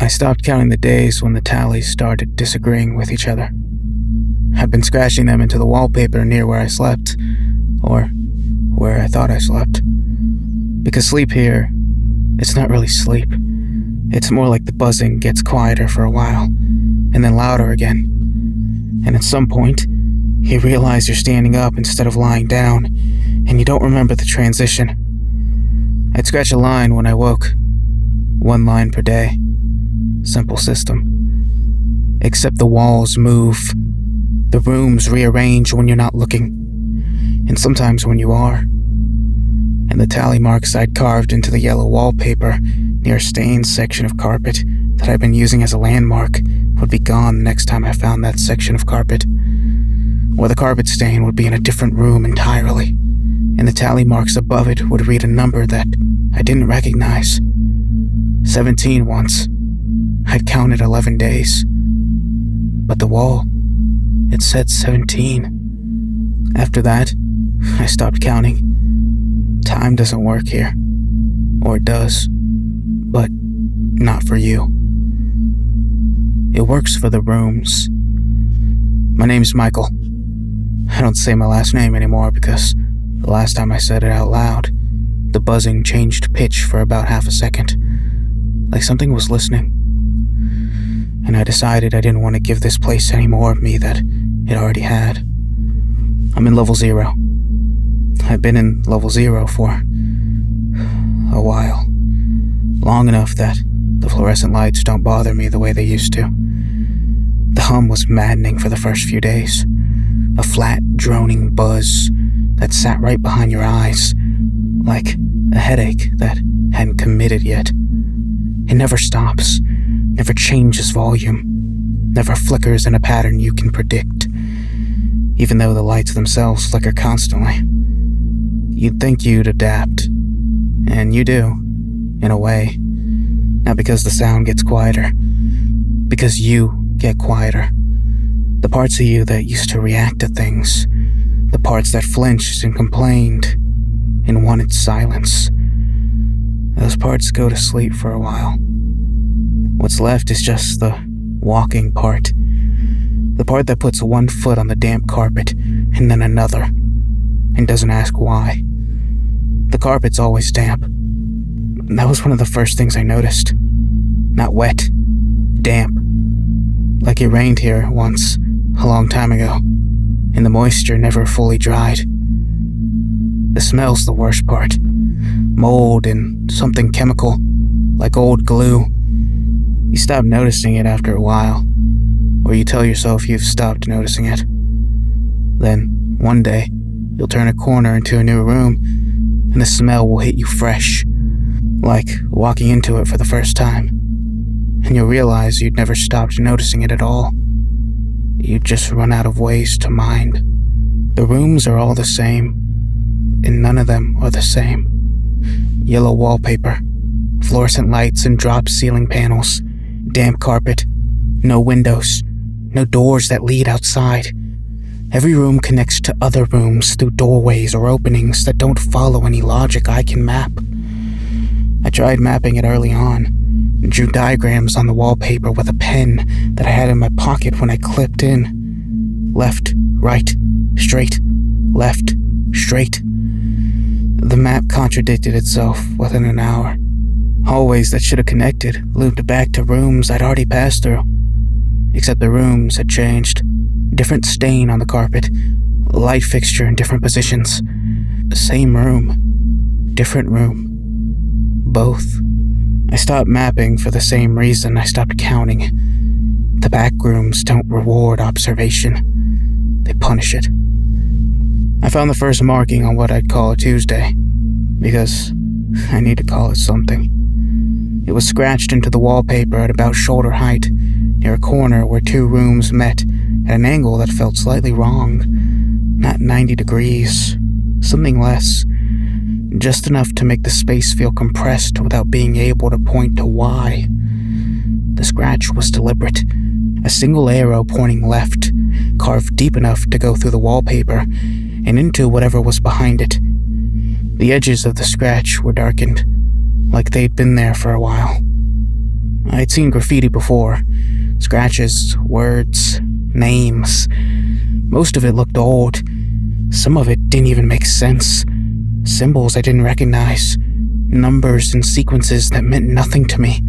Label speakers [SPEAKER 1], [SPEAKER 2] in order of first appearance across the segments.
[SPEAKER 1] I stopped counting the days when the tallies started disagreeing with each other. I'd been scratching them into the wallpaper near where I slept, or where I thought I slept. Because sleep here, it's not really sleep. It's more like the buzzing gets quieter for a while, and then louder again. And at some point, you realize you're standing up instead of lying down, and you don't remember the transition. I'd scratch a line when I woke. 1 line per day. Simple system. Except the walls move. The rooms rearrange when you're not looking, and sometimes when you are. And the tally marks I'd carved into the yellow wallpaper near a stained section of carpet that I'd been using as a landmark would be gone the next time I found that section of carpet. Or the carpet stain would be in a different room entirely, and the tally marks above it would read a number that I didn't recognize. 17 once. I'd counted 11 days. But the wall, it said 17. After that, I stopped counting. Time doesn't work here. Or it does. But not for you. It works for the rooms. My name's Micheal. I don't say my last name anymore because the last time I said it out loud, the buzzing changed pitch for about half a second, like something was listening. And I decided I didn't want to give this place any more of me that it already had. I'm in level 0. I've been in level 0 for a while. Long enough that the fluorescent lights don't bother me the way they used to. The hum was maddening for the first few days. A flat, droning buzz that sat right behind your eyes, like a headache that hadn't committed yet. It never stops, never changes volume, never flickers in a pattern you can predict, even though the lights themselves flicker constantly. You'd think you'd adapt, and you do, in a way. Not because the sound gets quieter, because you get quieter. The parts of you that used to react to things, the parts that flinched and complained and wanted silence, those parts go to sleep for a while. What's left is just the walking part, the part that puts one foot on the damp carpet and then another, and doesn't ask why. The carpet's always damp. That was one of the first things I noticed. Not wet, damp. Like it rained here once, a long time ago, and the moisture never fully dried. The smell's the worst part. Mold and something chemical, like old glue. You stop noticing it after a while, or you tell yourself you've stopped noticing it. Then, one day, you'll turn a corner into a new room, and the smell will hit you fresh, like walking into it for the first time. And you'll realize you'd never stopped noticing it at all. You'd just run out of ways to mind. The rooms are all the same, and none of them are the same. Yellow wallpaper, fluorescent lights and drop ceiling panels, damp carpet, no windows, no doors that lead outside. Every room connects to other rooms through doorways or openings that don't follow any logic I can map. I tried mapping it early on, drew diagrams on the wallpaper with a pen that I had in my pocket when I clipped in. Left, right, straight, left, straight. The map contradicted itself within an hour. Hallways that should have connected looped back to rooms I'd already passed through. Except the rooms had changed. Different stain on the carpet, light fixture in different positions. Same room, different room. Both. I stopped mapping for the same reason I stopped counting. The Backrooms don't reward observation. They punish it. I found the first marking on what I'd call a Tuesday, because I need to call it something. It was scratched into the wallpaper at about shoulder height, near a corner where 2 rooms met at an angle that felt slightly wrong. Not 90 degrees, something less. Just enough to make the space feel compressed without being able to point to why. The scratch was deliberate. A single arrow pointing left, carved deep enough to go through the wallpaper and into whatever was behind it. The edges of the scratch were darkened, like they'd been there for a while. I had seen graffiti before. Scratches, words, names. Most of it looked old. Some of it didn't even make sense. Symbols I didn't recognize. Numbers and sequences that meant nothing to me.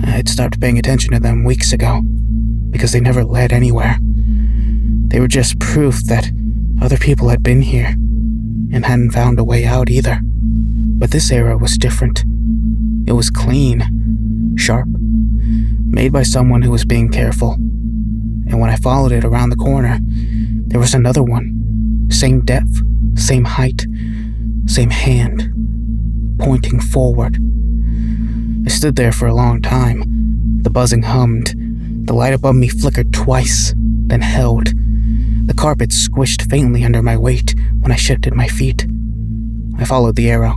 [SPEAKER 1] I'd stopped paying attention to them weeks ago, because they never led anywhere. They were just proof that other people had been here, and hadn't found a way out either. But this era was different. It was clean, sharp, made by someone who was being careful. And when I followed it around the corner, there was another one. Same depth, same height, same hand, pointing forward. I stood there for a long time. The buzzing hummed. The light above me flickered twice, then held. The carpet squished faintly under my weight when I shifted my feet. I followed the arrow.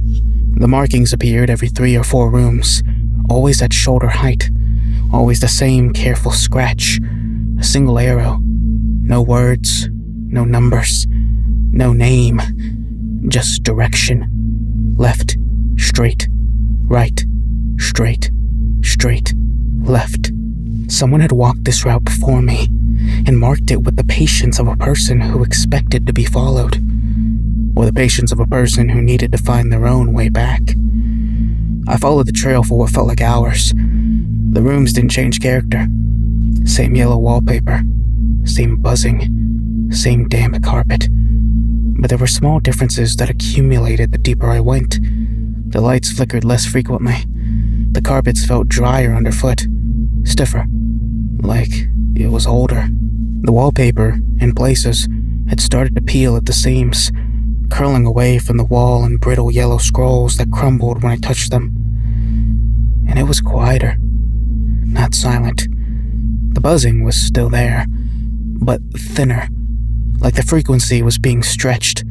[SPEAKER 1] The markings appeared every 3 or 4 rooms, always at shoulder height, always the same careful scratch. A single arrow. No words, no numbers, no name, just direction. Left, straight, right, straight, straight, left. Someone had walked this route before me and marked it with the patience of a person who expected to be followed, or the patience of a person who needed to find their own way back. I followed the trail for what felt like hours. The rooms didn't change character. Same yellow wallpaper, same buzzing, same damp carpet. But there were small differences that accumulated the deeper I went. The lights flickered less frequently. The carpets felt drier underfoot, stiffer, like it was older. The wallpaper, in places, had started to peel at the seams, curling away from the wall in brittle yellow scrolls that crumbled when I touched them. And it was quieter, not silent. The buzzing was still there, but thinner, like the frequency was being stretched,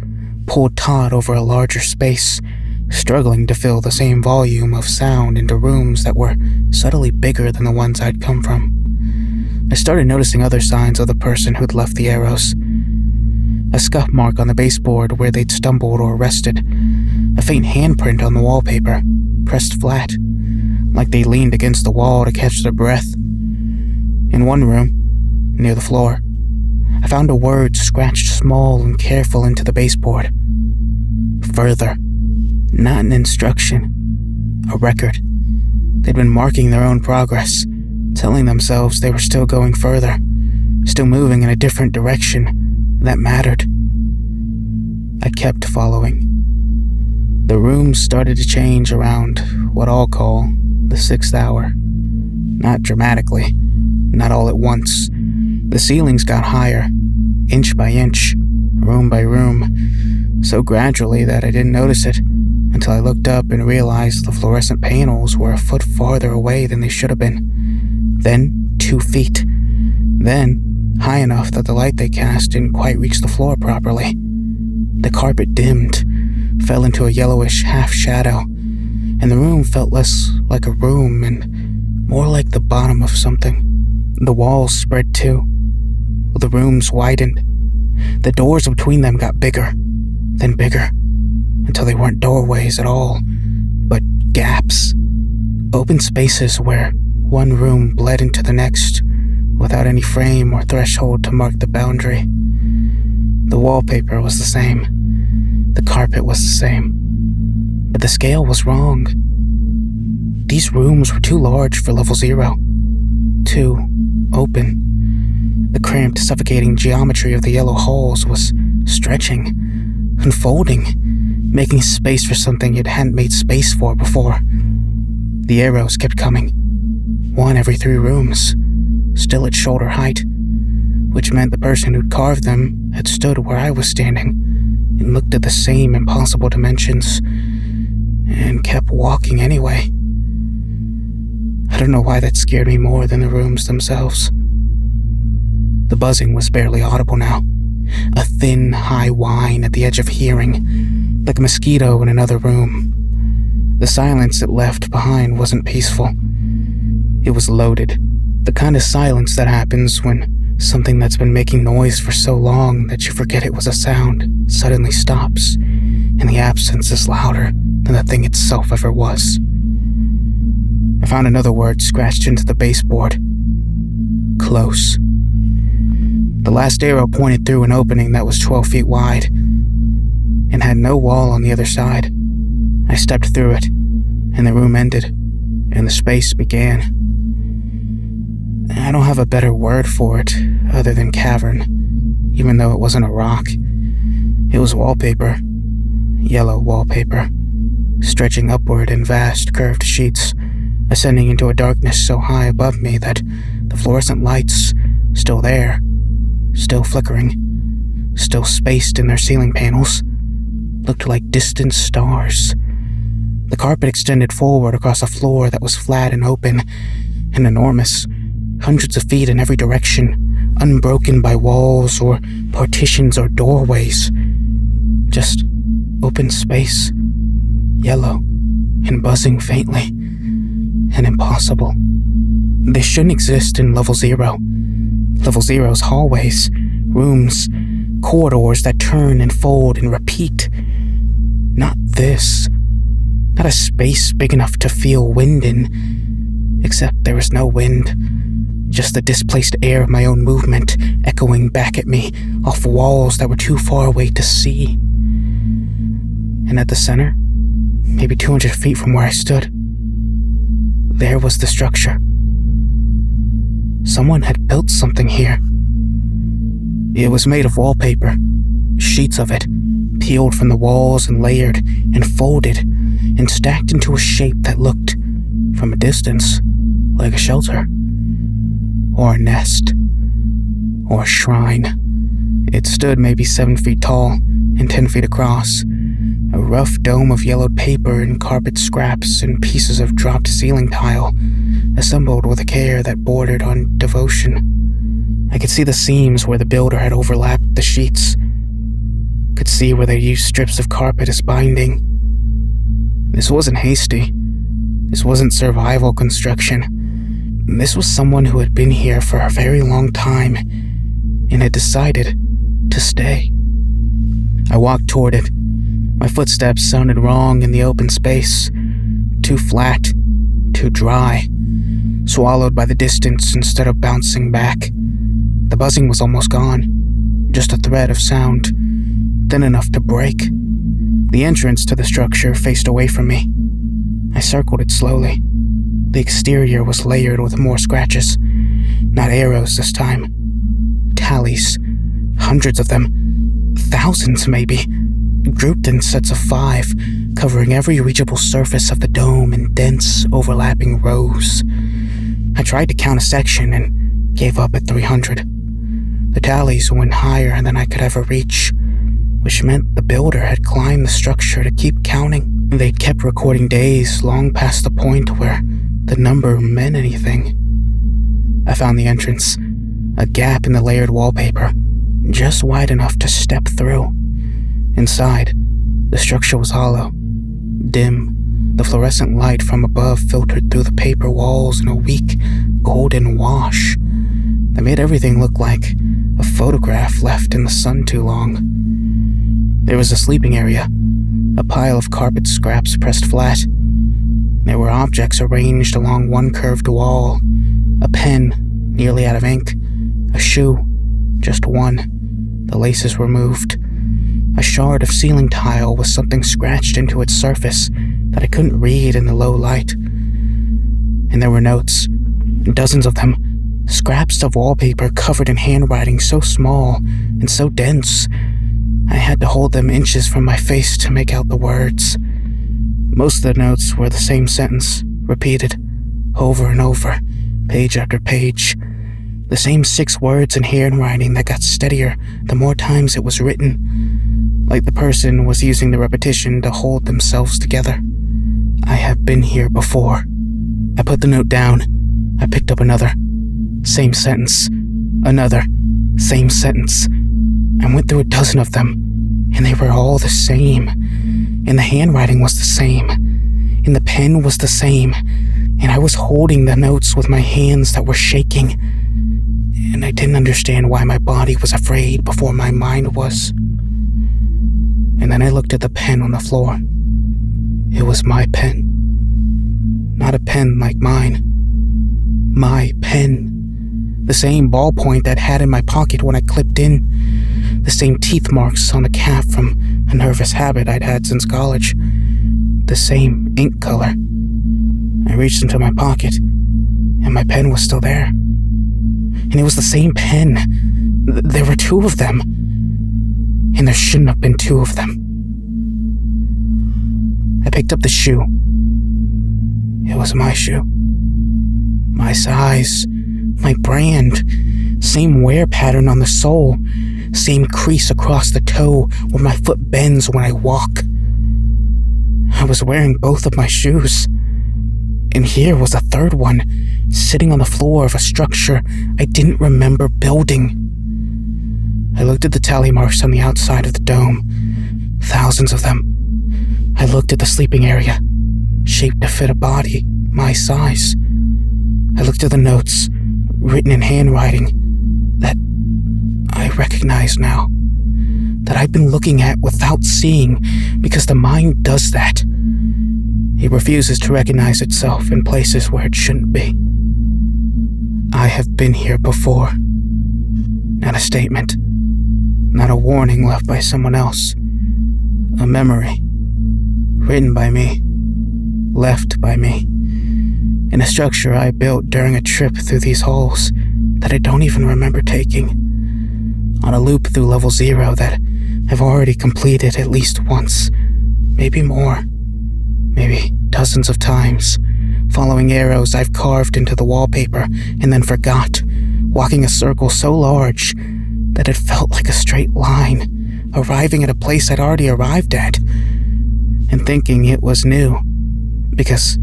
[SPEAKER 1] pulled taut over a larger space, struggling to fill the same volume of sound into rooms that were subtly bigger than the ones I'd come from. I started noticing other signs of the person who'd left the arrows. A scuff mark on the baseboard where they'd stumbled or rested, a faint handprint on the wallpaper, pressed flat, like they leaned against the wall to catch their breath. In one room, near the floor, I found a word scratched small and careful into the baseboard. Further. Not an instruction, a record. They'd been marking their own progress, telling themselves they were still going further, still moving in a different direction that mattered. I kept following. The rooms started to change around what I'll call the 6th hour. Not dramatically, not all at once. The ceilings got higher, inch by inch, room by room, so gradually that I didn't notice it until I looked up and realized the fluorescent panels were a foot farther away than they should have been. Then 2 feet. Then high enough that the light they cast didn't quite reach the floor properly. The carpet dimmed, fell into a yellowish half-shadow, and the room felt less like a room and more like the bottom of something. The walls spread too. The rooms widened. The doors between them got bigger, then bigger, until they weren't doorways at all, but gaps. Open spaces where one room bled into the next, without any frame or threshold to mark the boundary. The wallpaper was the same. The carpet was the same. But the scale was wrong. These rooms were too large for level 0. Too open. The cramped, suffocating geometry of the yellow halls was stretching, unfolding, making space for something it hadn't made space for before. The arrows kept coming, one every 3 rooms, still at shoulder height, which meant the person who'd carved them had stood where I was standing and looked at the same impossible dimensions and kept walking anyway. I don't know why that scared me more than the rooms themselves. The buzzing was barely audible now, a thin, high whine at the edge of hearing, like a mosquito in another room. The silence it left behind wasn't peaceful. It was loaded, the kind of silence that happens when something that's been making noise for so long that you forget it was a sound suddenly stops, and the absence is louder than the thing itself ever was. I found another word scratched into the baseboard. Close. The last arrow pointed through an opening that was 12 feet wide and had no wall on the other side. I stepped through it, and the room ended, and the space began. I don't have a better word for it other than cavern, even though it wasn't a rock. It was wallpaper, yellow wallpaper, stretching upward in vast curved sheets, ascending into a darkness so high above me that the fluorescent lights, still there, still flickering, still spaced in their ceiling panels, looked like distant stars. The carpet extended forward across a floor that was flat and open and enormous, hundreds of feet in every direction, unbroken by walls or partitions or doorways. Just open space, yellow and buzzing faintly, and impossible. This shouldn't exist in Level 0. Level 0's hallways, rooms, corridors that turn and fold and repeat. Not this. Not a space big enough to feel wind in, except there was no wind, just the displaced air of my own movement echoing back at me off walls that were too far away to see. And at the center, maybe 200 feet from where I stood, there was the structure. Someone had built something here. It was made of wallpaper, sheets of it, peeled from the walls and layered and folded and stacked into a shape that looked, from a distance, like a shelter, or a nest, or a shrine. It stood maybe 7 feet tall and 10 feet across, a rough dome of yellowed paper and carpet scraps and pieces of dropped ceiling tile, assembled with a care that bordered on devotion. I could see the seams where the builder had overlapped the sheets, could see where they used strips of carpet as binding. This wasn't hasty. This wasn't survival construction. This was someone who had been here for a very long time and had decided to stay. I walked toward it. My footsteps sounded wrong in the open space. Too flat, too dry, swallowed by the distance instead of bouncing back. The buzzing was almost gone, just a thread of sound, thin enough to break. The entrance to the structure faced away from me. I circled it slowly. The exterior was layered with more scratches. Not arrows this time. Tallies. Hundreds of them. Thousands, maybe. Grouped in sets of 5, covering every reachable surface of the dome in dense, overlapping rows. I tried to count a section and gave up at 300. The tallies went higher than I could ever reach, which meant the builder had climbed the structure to keep counting. They'd kept recording days long past the point where the number meant anything. I found the entrance, a gap in the layered wallpaper, just wide enough to step through. Inside, the structure was hollow, dim. The fluorescent light from above filtered through the paper walls in a weak, golden wash that made everything look like a photograph left in the sun too long. There was a sleeping area, a pile of carpet scraps pressed flat. There were objects arranged along one curved wall, a pen nearly out of ink, a shoe, just one, the laces removed, a shard of ceiling tile with something scratched into its surface that I couldn't read in the low light. And there were notes, dozens of them, scraps of wallpaper covered in handwriting so small and so dense I had to hold them inches from my face to make out the words. Most of the notes were the same sentence, repeated, over and over, page after page. The same 6 words in handwriting that got steadier the more times it was written, like the person was using the repetition to hold themselves together. I have been here before. I put the note down. I picked up another. Same sentence. Another. Same sentence. I went through a dozen of them, and they were all the same. And the handwriting was the same. And the pen was the same. And I was holding the notes with my hands that were shaking. And I didn't understand why my body was afraid before my mind was. And then I looked at the pen on the floor. It was my pen. Not a pen like mine. My pen. The same ballpoint I'd had in my pocket when I clipped in. The same teeth marks on the cap from a nervous habit I'd had since college. The same ink color. I reached into my pocket, and my pen was still there. And it was the same pen. There were two of them. And there shouldn't have been two of them. I picked up the shoe. It was my shoe. My size. My brand. Same wear pattern on the sole. Same crease across the toe where my foot bends when I walk. I was wearing both of my shoes. And here was a third one, sitting on the floor of a structure I didn't remember building. I looked at the tally marks on the outside of the dome. Thousands of them. I looked at the sleeping area, shaped to fit a body my size. I looked at the notes, written in handwriting, that I recognize now. That I've been looking at without seeing, because the mind does that. It refuses to recognize itself in places where it shouldn't be. I have been here before. Not a statement. Not a warning left by someone else. A memory. Written by me. Left by me. In a structure I built during a trip through these halls that I don't even remember taking. On a loop through level 0 that I've already completed at least once. Maybe more. Maybe dozens of times, following arrows I've carved into the wallpaper and then forgot, walking a circle so large that it felt like a straight line, arriving at a place I'd already arrived at, and thinking it was new, because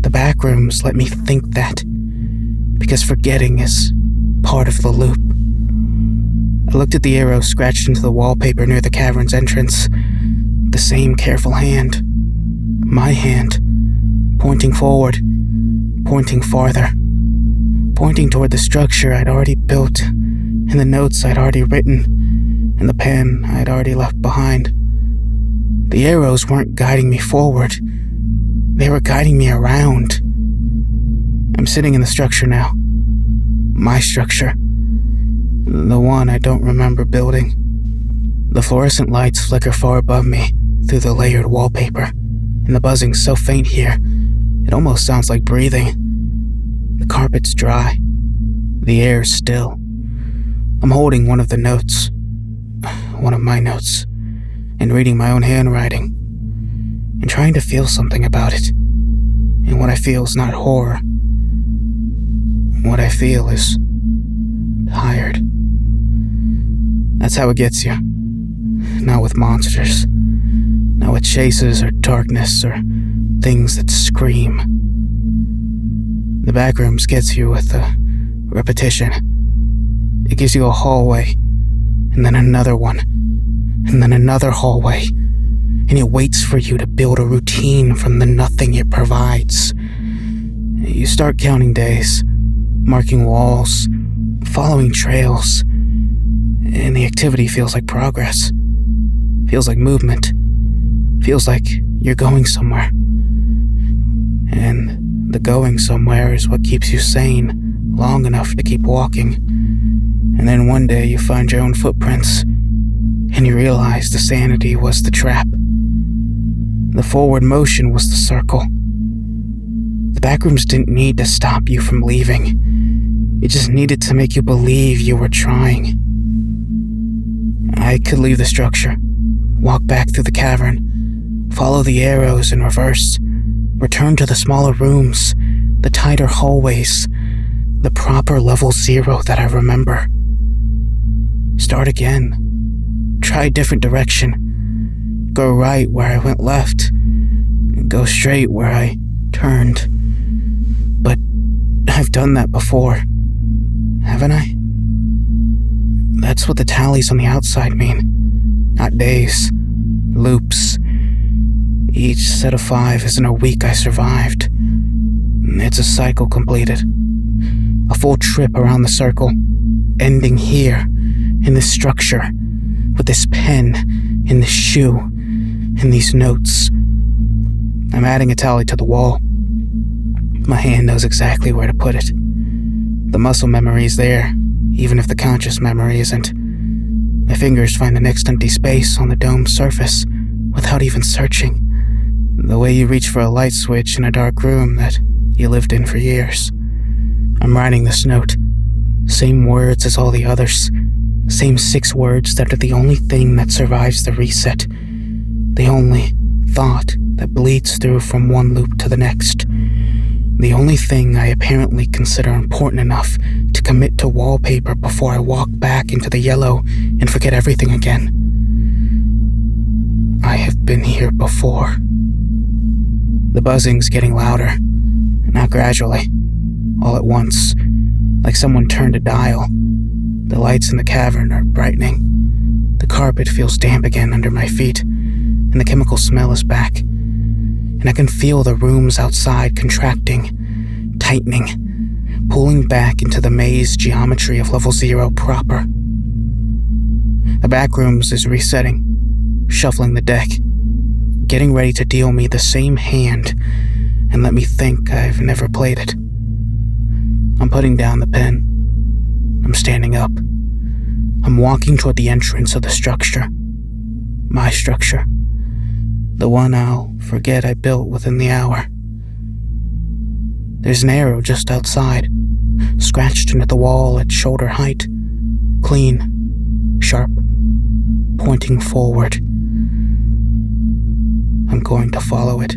[SPEAKER 1] the Backrooms let me think that, because forgetting is part of the loop. I looked at the arrow scratched into the wallpaper near the cavern's entrance, the same careful hand. My hand, pointing forward, pointing farther, pointing toward the structure I'd already built, and the notes I'd already written, and the pen I'd already left behind. The arrows weren't guiding me forward, they were guiding me around. I'm sitting in the structure now. My structure. The one I don't remember building. The fluorescent lights flicker far above me through the layered wallpaper. And the buzzing's so faint here, it almost sounds like breathing. The carpet's dry. The air's still. I'm holding one of the notes. One of my notes. And reading my own handwriting. And trying to feel something about it. And what I feel is not horror. What I feel is tired. That's how it gets you. Not with monsters. Not with chases or darkness or things that scream. The Backrooms gets you with a repetition. It gives you a hallway, and then another one, and then another hallway, and it waits for you to build a routine from the nothing it provides. You start counting days, marking walls, following trails, and the activity feels like progress, feels like movement. Feels like you're going somewhere. And the going somewhere is what keeps you sane long enough to keep walking. And then one day you find your own footprints, and you realize the sanity was the trap. The forward motion was the circle. The Backrooms didn't need to stop you from leaving. It just needed to make you believe you were trying. I could leave the structure, walk back through the cavern, follow the arrows in reverse, return to the smaller rooms, the tighter hallways, the proper level 0 that I remember. Start again. Try a different direction. Go right where I went left. Go straight where I turned. But I've done that before, haven't I? That's what the tallies on the outside mean. Not days. Loops. Each set of 5 isn't a week I survived. It's a cycle completed. A full trip around the circle, ending here, in this structure, with this pen, in this shoe, in these notes. I'm adding a tally to the wall. My hand knows exactly where to put it. The muscle memory is there, even if the conscious memory isn't. My fingers find the next empty space on the dome's surface without even searching. The way you reach for a light switch in a dark room that you lived in for years. I'm writing this note. Same words as all the others. Same 6 words that are the only thing that survives the reset. The only thought that bleeds through from one loop to the next. The only thing I apparently consider important enough to commit to wallpaper before I walk back into the yellow and forget everything again. I have been here before. The buzzing's getting louder, now gradually, all at once, like someone turned a dial. The lights in the cavern are brightening. The carpet feels damp again under my feet, and the chemical smell is back. And I can feel the rooms outside contracting, tightening, pulling back into the maze geometry of level 0 proper. The Backrooms is resetting, shuffling the deck, getting ready to deal me the same hand and let me think I've never played it. I'm putting down the pen. I'm standing up. I'm walking toward the entrance of the structure. My structure. The one I'll forget I built within the hour. There's an arrow just outside, scratched into the wall at shoulder height. Clean, sharp, pointing forward. I'm going to follow it.